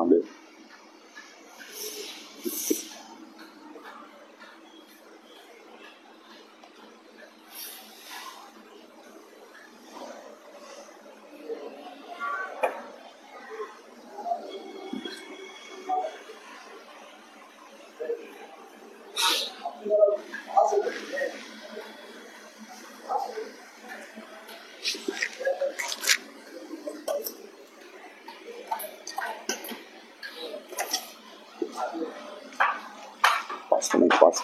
பார்த்துக்கலாம். அது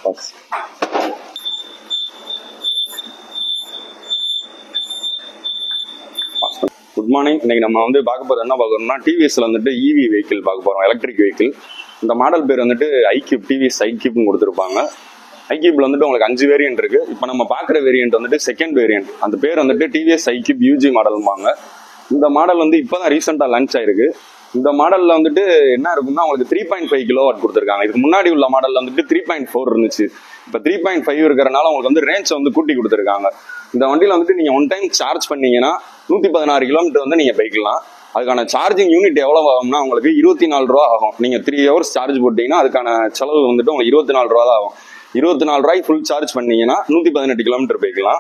pass. Good morning. இன்னைக்கு நம்ம வந்து பார்க்க போறது என்ன பார்க்கறோம்னா, டிவிஎஸ்ல வந்துட்டு இவி வெஹிக்கிள் பார்க்க போறோம், எலக்ட்ரிக் வெஹிக்கிள். இந்த மாடல் பேர் வந்துட்டு ஐக்யூப், டிவிஎஸ் ஐக்யூப்னு கொடுத்துருப்பாங்க. ஐக்யூப்ல வந்துட்டு உங்களுக்கு 5 வேரியன்ட் இருக்கு. இப்போ நம்ம பார்க்குற வேரியன்ட் வந்துட்டு செகண்ட் வேரியன்ட். அந்த பேர் வந்துட்டு டிவிஎஸ் ஐக்யூப் யூஜி மாடல்பாங்க. இந்த மாடல் வந்து இப்போதான் ரீசெண்டாக லான்ச் ஆயிருக்கு. இந்த மாடல்ல வந்துட்டு என்ன இருக்கும்னா, உங்களுக்கு 3.5 கிலோவாட் கொடுத்துருக்காங்க. இதுக்கு முன்னாடி உள்ள மாடல்ல வந்துட்டு 3.4 இருந்துச்சு. இப்போ 3.5 இருக்கிறனால உங்களுக்கு வந்து ரேஞ்ச் வந்து கூட்டி கொடுத்துருக்காங்க. இந்த வண்டியில வந்துட்டு நீங்க ஒன் டைம் சார்ஜ் பண்ணீங்கன்னா 116 கிலோமீட்டர் வந்து நீங்க போய்க்கலாம். அதுக்கான சார்ஜிங் யூனிட் எவ்வளவு ஆகும்னா, உங்களுக்கு 24 ரூபா ஆகும். நீங்க 3 ஹவர்ஸ் சார்ஜ் போட்டீங்கன்னா அதுக்கான செலவு வந்துட்டு உங்களுக்கு 24 ரூபா தான் ஆகும். 24 ரூபாய்க்கு ஃபுல் சார்ஜ் பண்ணீங்கன்னா 118 கிலோமீட்டர் போய்க்கலாம்.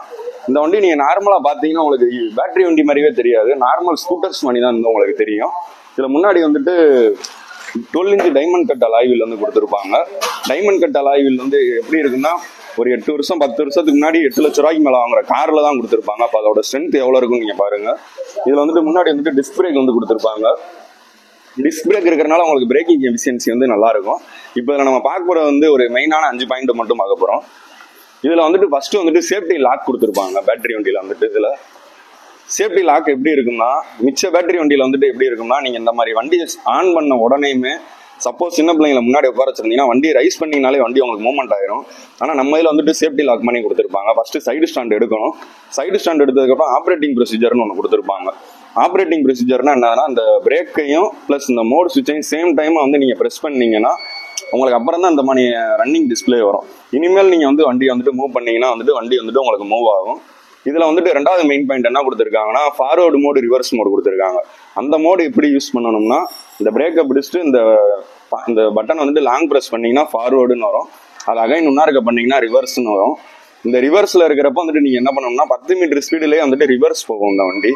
இந்த வண்டி நீங்க நார்மலா பாத்தீங்கன்னா உங்களுக்கு பேட்டரி வண்டி மாதிரியே தெரியாது. நார்மல் ஸ்கூட்டர்ஸ் வண்டி தான் உங்களுக்கு தெரியும். இதுல முன்னாடி வந்துட்டு 12 இன்ச் டைமண்ட் கட் அலாய்வில் வந்து கொடுத்துருப்பாங்க. டைமண்ட் கட் அலாய்வில் வந்து எப்படி இருக்குன்னா, ஒரு 8 வருஷம் 10 வருஷத்துக்கு முன்னாடி 8 லட்ச ரூபாய்க்கு மேல வாங்குற கார்ல தான் கொடுத்துருப்பாங்க. அப்ப அதோட ஸ்ட்ரென்த் எவ்வளவு இருக்குன்னு நீங்க பாருங்க. இதுல வந்துட்டு முன்னாடி வந்துட்டு டிஸ்க் பிரேக் வந்து கொடுத்துருப்பாங்க. டிஸ்க் பிரேக் இருக்கிறனால உங்களுக்கு பிரேக்கிங் எஃபிஷியன்சி வந்து நல்லா இருக்கும். இப்போ இதில் நம்ம பார்க்க போற வந்து ஒரு மெயினான 5 பாயிண்ட் மட்டும் பார்க்க போறோம். இதுல வந்துட்டு ஃபர்ஸ்ட் வந்துட்டு சேஃப்டி லாக் கொடுத்துருப்பாங்க. பேட்டரி வண்டியில வந்துட்டு இதுல சேஃப்டி லாக் எப்படி இருக்கும்னா, மிச்ச பேட்டரி வண்டியில வந்துட்டு எப்படி இருக்கும்னா, நீங்க இந்த மாதிரி வண்டியை ஆன் பண்ண உடனேயுமே சப்போஸ் சின்ன பிள்ளைங்களை முன்னாடி உட்கார வச்சிருந்தீங்கன்னா வண்டி ரைஸ் பண்ணீங்கனாலே வண்டி உங்களுக்கு மூவ்மெண்ட் ஆயிரும். ஆனா நம்ம இதுல வந்துட்டு சேஃப்டி லாக் பண்ணி கொடுத்துருப்பாங்க. ஃபர்ஸ்ட் சைடு ஸ்டாண்ட் எடுக்கணும். சைடு ஸ்டாண்ட் எடுத்ததுக்கப்புறம் ஆப்ரேட்டிங் ப்ரொசீஜர்னு ஒன்று கொடுத்துருப்பாங்க. ஆப்ரேட்டிங் ப்ரொசீஜர்னா என்னன்னா, அந்த பிரேக்கையும் பிளஸ் இந்த மோட் சுவிட்சையும் சேம் டைம் வந்து நீங்க பிரஸ் பண்ணீங்கன்னா உங்களுக்கு அப்புறம் தான் இந்த மாதிரி ரன்னிங் டிஸ்பிளே வரும். இனிமேல் நீங்க வந்து வண்டியை வந்துட்டு மூவ் பண்ணீங்கன்னா வந்துட்டு வண்டி வந்துட்டு உங்களுக்கு மூவ் ஆகும். இதுல வந்துட்டு ரெண்டாவது மெயின் பாயிண்ட் என்ன கொடுத்துருக்காங்கன்னா, ஃபார்வர்டு மோடு, ரிவர்ஸ் மோடு கொடுத்துருக்காங்க. அந்த மோடு எப்படி யூஸ் பண்ணணும்னா, இந்த பிரேக்கை பிடிச்சிட்டு இந்த பட்டன் வந்துட்டு லாங் பிரஸ் பண்ணீங்கன்னா ஃபார்வர்டுன்னு வரும். அது அகைன் உன்னாருக்க பண்ணீங்கன்னா ரிவர்ஸ்னு வரும். இந்த ரிவர்ஸ்ல இருக்கிறப்ப வந்துட்டு நீங்க என்ன பண்ணணும்னா 10 மீட்டர் ஸ்பீடுலேயே வந்துட்டு ரிவர்ஸ் போகும் இந்த வண்டி.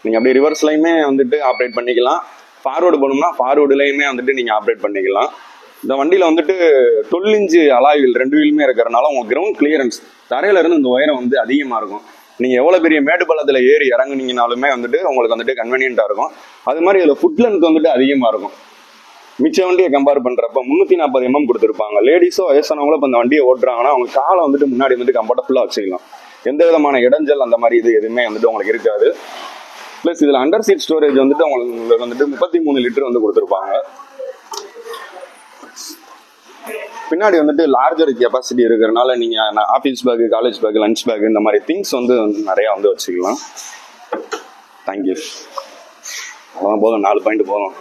நீங்க அப்படியே ரிவர்ஸ்லையுமே வந்துட்டு ஆப்ரேட் பண்ணிக்கலாம். ஃபார்வர்டு போகணும்னா ஃபார்வர்டுலையுமே வந்துட்டு நீங்க ஆப்ரேட் பண்ணிக்கலாம். இந்த வண்டியில வந்துட்டு 12 இன்ச் அலாய் வீல் 2 வீலுமே இருக்கிறனால உங்களுக்கு கிரவுண்ட் கிளியரன்ஸ் தரையில இருந்து இந்த உயரம் வந்து அதிகமா இருக்கும். நீங்க எவ்வளவு பெரிய மேடு பள்ளத்துல ஏறி இறங்குனீங்கனாலுமே வந்துட்டு உங்களுக்கு வந்துட்டு கன்வீனியன்டா இருக்கும். அது மாதிரி இதுல ஃபுட் லென்த் வந்துட்டு அதிகமா இருக்கும். மிச்ச வண்டியை கம்பேர் பண்றப்ப 340 mm கொடுத்துருப்பாங்க. லேடிஸோ வயசானவங்களோ இப்போ இந்த வண்டியை ஓட்டுறாங்கன்னா அவங்க காலை வந்துட்டு முன்னாடி வந்துட்டு கம்ஃபர்டபுல்லா வச்சுக்கலாம். எந்த விதமான இடைஞ்சல் அந்த மாதிரி இது எதுவுமே வந்துட்டு உங்களுக்கு இருக்காது. பிளஸ் இதுல அண்டர் சீட் ஸ்டோரேஜ் வந்துட்டு உங்களுக்கு வந்துட்டு 33 லிட்டர் வந்து கொடுத்துருப்பாங்க. பின்னாடி வந்துட்டு லார்ஜர் கெப்பாசிட்டி இருக்கிறனால நீங்க office bag, college bag, lunch bag இந்த மாதிரி திங்ஸ் வந்து நிறைய வந்து வச்சுக்கலாம். தேங்க்யூ. அதான் போதும், 4 பாயிண்ட் போதும்.